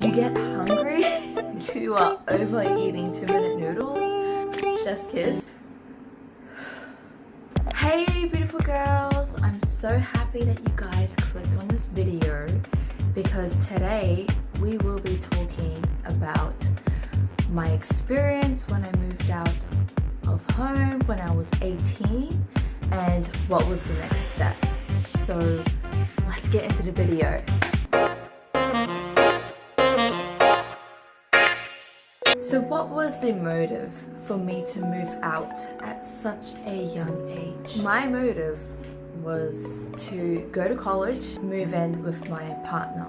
You get hungry, you are overeating 2-minute noodles. Chef's kiss. Hey beautiful girls, I'm so happy that you guys clicked on this video because today we will be talking about my experience when I moved out of home when I was 18 and what was the next step. So let's get into the video. So what was the motive for me to move out at such a young age? My motive was to go to college, move in with my partner.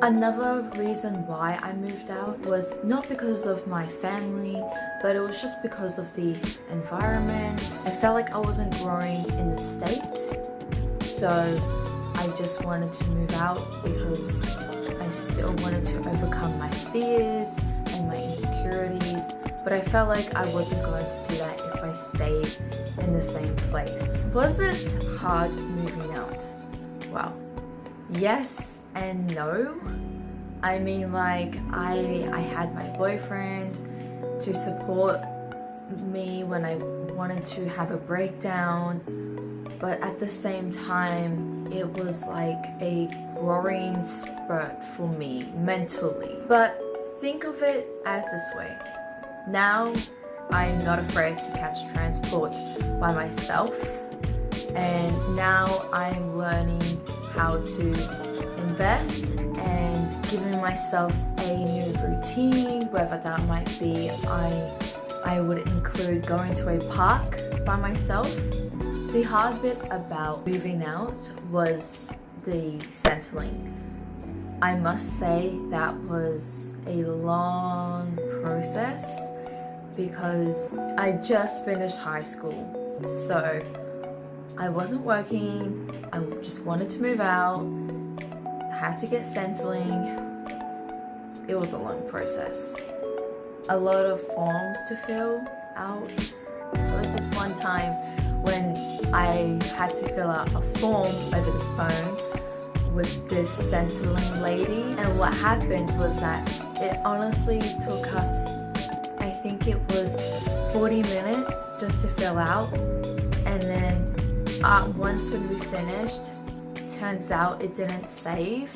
Another reason why I moved out was not because of my family, but it was just because of the environment. I felt like I wasn't growing in the States, so I just wanted to move out because I still wanted to overcome my fears and my insecurities, but I felt like I wasn't going to do that if I stayed in the same place. Was it hard moving out? Well, yes and no. I mean, like, I had my boyfriend to support me when I wanted to have a breakdown, but at the same time it was like a growing spurt for me mentally. But think of it as this way. Now I'm not afraid to catch transport by myself, and now I'm learning how to invest and giving myself a new routine, whether that might be I would include going to a park by myself. The hard bit about moving out was the settling. I must say that was a long process because I just finished high school, so I wasn't working. I just wanted to move out, had to get settling. It was a long process, a lot of forms to fill out. There was this one time when I had to fill out a form over the phone with this settling lady, and what happened was that it honestly took us, I think it was 40 minutes just to fill out, and then once when we finished, turns out it didn't save,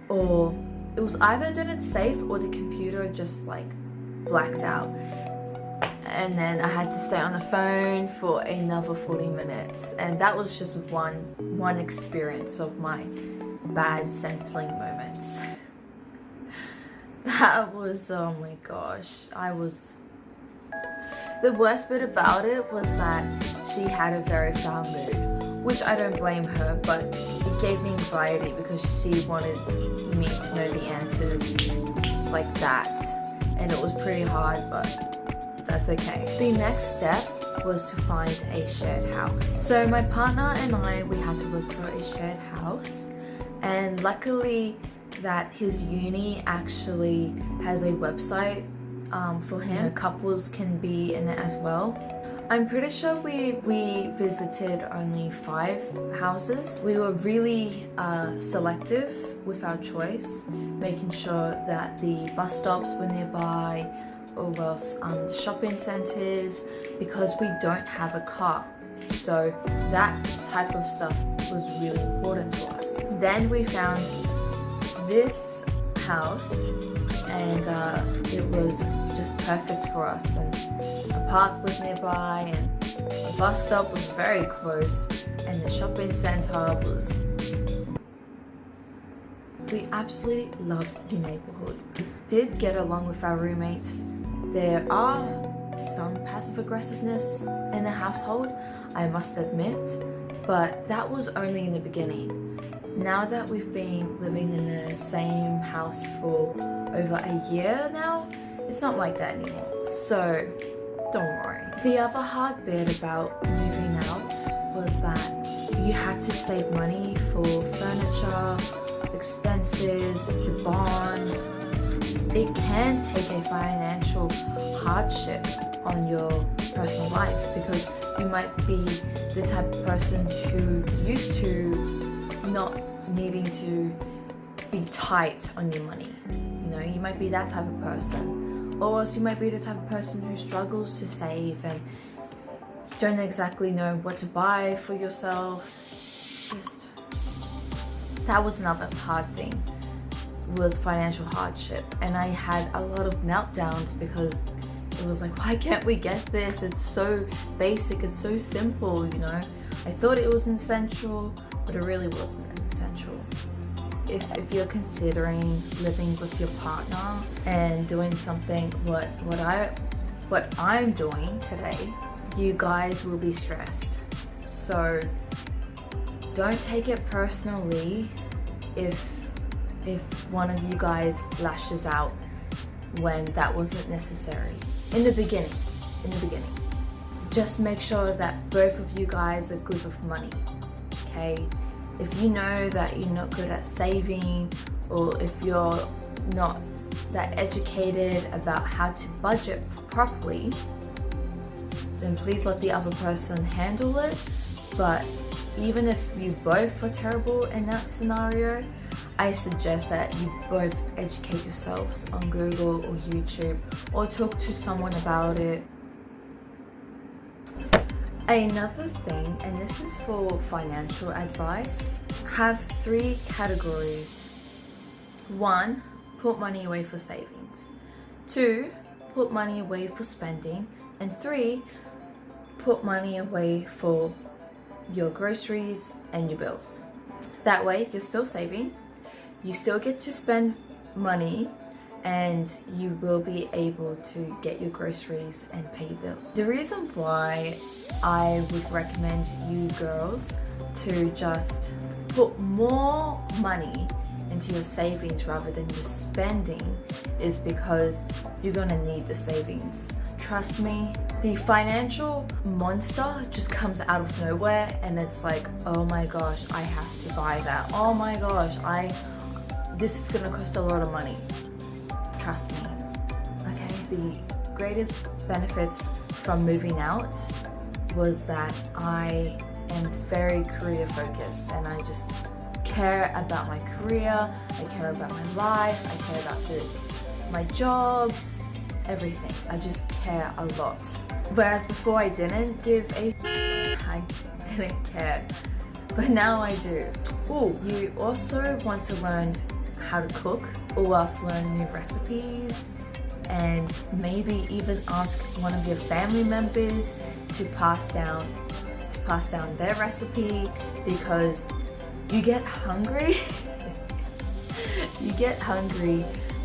or it was either didn't save or the computer just like blacked out, and then I had to stay on the phone for another 40 minutes, and that was just one experience of my bad settling moments. That was, oh my gosh, the worst bit about it was that she had a very foul mood, which I don't blame her, but it gave me anxiety because she wanted me to know the answers like that, and it was pretty hard, but that's okay. The next step was to find a shared house. So my partner and I, we had to look for a shared house, and luckily that his uni actually has a website for him. Couples can be in it as well. I'm pretty sure we visited only 5 houses. We were really selective with our choice, making sure that the bus stops were nearby, or else the shopping centers, because we don't have a car. So that type of stuff was really important to us. Then we found this house, and it was just perfect for us, and a park was nearby, and a bus stop was very close, and the shopping center was... We absolutely loved the neighborhood. Did get along with our roommates. There are some passive aggressiveness in the household, I must admit, but that was only in the beginning. Now that we've been living in the same house for over a year now, it's not like that anymore, so don't worry. The other hard bit about moving out was that you had to save money for furniture, expenses, the bond. It can take a financial hardship on your personal life because you might be the type of person who's used to not needing to be tight on your money, you know, You might be that type of person. Or else you might be the type of person who struggles to save and don't exactly know what to buy for yourself. Just, that was another hard thing, was financial hardship. And I had a lot of meltdowns because it was like, why can't we get this? It's so basic, it's so simple, you know? I thought it was essential, but it really wasn't essential. If you're considering living with your partner and doing something what I'm doing today, you guys will be stressed. So don't take it personally if one of you guys lashes out when that wasn't necessary. In the beginning. Just make sure that both of you guys are good with money, okay? If you know that you're not good at saving, or if you're not that educated about how to budget properly, then please let the other person handle it. But even if you both are terrible in that scenario, I suggest that you both educate yourselves on Google or YouTube, or talk to someone about it. Another thing, and this is for financial advice, have 3 categories. 1, put money away for savings. 2, put money away for spending. And 3, put money away for your groceries and your bills. That way you're still saving, you still get to spend money, and you will be able to get your groceries and pay your bills. The reason why I would recommend you girls to just put more money into your savings rather than your spending is because you're gonna need the savings. Trust me, the financial monster just comes out of nowhere, and it's like, oh my gosh, I have to buy that. Oh my gosh, this is gonna cost a lot of money. Trust me, okay? The greatest benefits from moving out was that I am very career focused, and I just care about my career, I care about my life, I care about my jobs, everything. I just care a lot. Whereas before I didn't give a I didn't care, but now I do. Ooh, you also want to learn how to cook, or else learn new recipes, and maybe even ask one of your family members to pass down their recipe, because you get hungry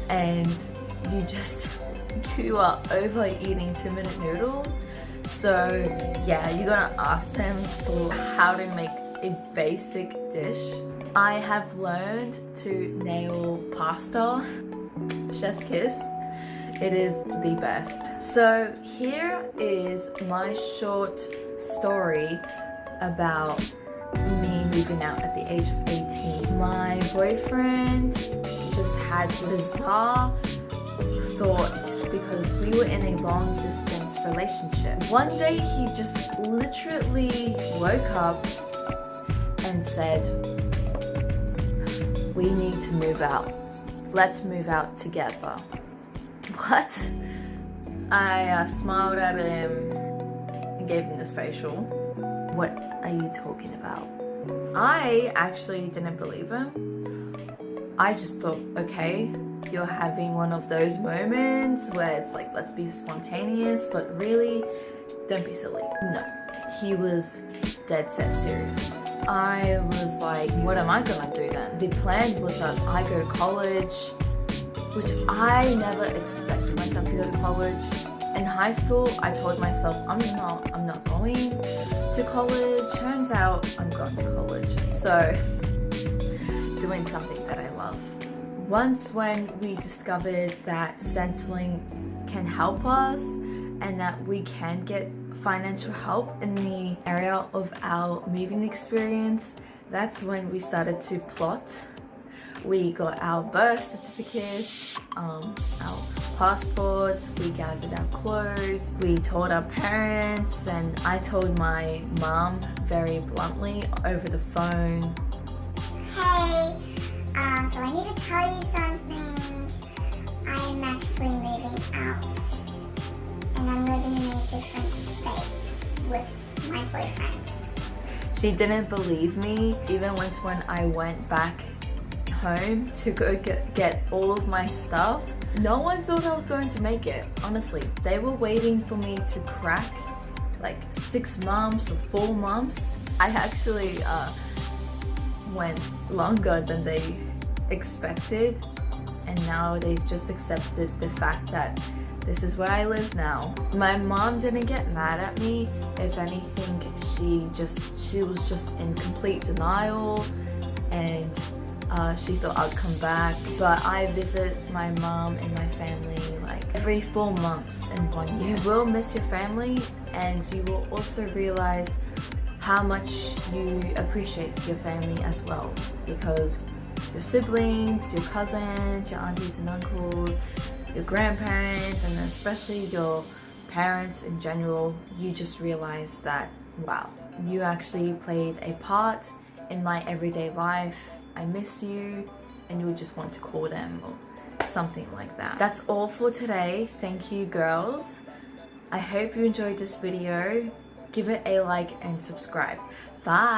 and you are overeating 2-minute noodles. So yeah, you're gonna ask them for how to make a basic dish. I have learned to nail pasta, chef's kiss. It is the best. So here is my short story about me moving out at the age of 18. My boyfriend just had bizarre thoughts because we were in a long distance relationship. One day he just literally woke up and said, we need to move out. Let's move out together. What? I smiled at him and gave him this facial. What are you talking about? I actually didn't believe him. I just thought, okay, you're having one of those moments where it's like, let's be spontaneous, but really, don't be silly. No, he was dead set serious. I was like, what am I gonna do then? The plan was that I go to college, which I never expected myself to go to college. In high school, I told myself, I'm not going to college. Turns out I'm going to college. So, doing something that I love. Once when we discovered that Centrelink can help us and that we can get financial help in the area of our moving experience, that's when we started to plot. We got our birth certificates, our passports, we gathered our clothes, we told our parents, and I told my mom very bluntly over the phone. Hey, so I need to tell you something. with my boyfriend. She didn't believe me, even once when I went back home to go get all of my stuff. No one thought I was going to make it, honestly. They were waiting for me to crack like 6 months or 4 months. I actually went longer than they expected, and now they've just accepted the fact that this is where I live now. My mom didn't get mad at me. If anything, she was just in complete denial, and she thought I'd come back. But I visit my mom and my family like every 4 months and 1 year. You will miss your family, and you will also realize how much you appreciate your family as well, because your siblings, your cousins, your aunties and uncles, your grandparents, and especially your parents in general, you just realize that, wow, you actually played a part in my everyday life. I miss you, and you would just want to call them or something like that. That's all for today. Thank you, girls. I hope you enjoyed this video. Give it a like and subscribe. Bye.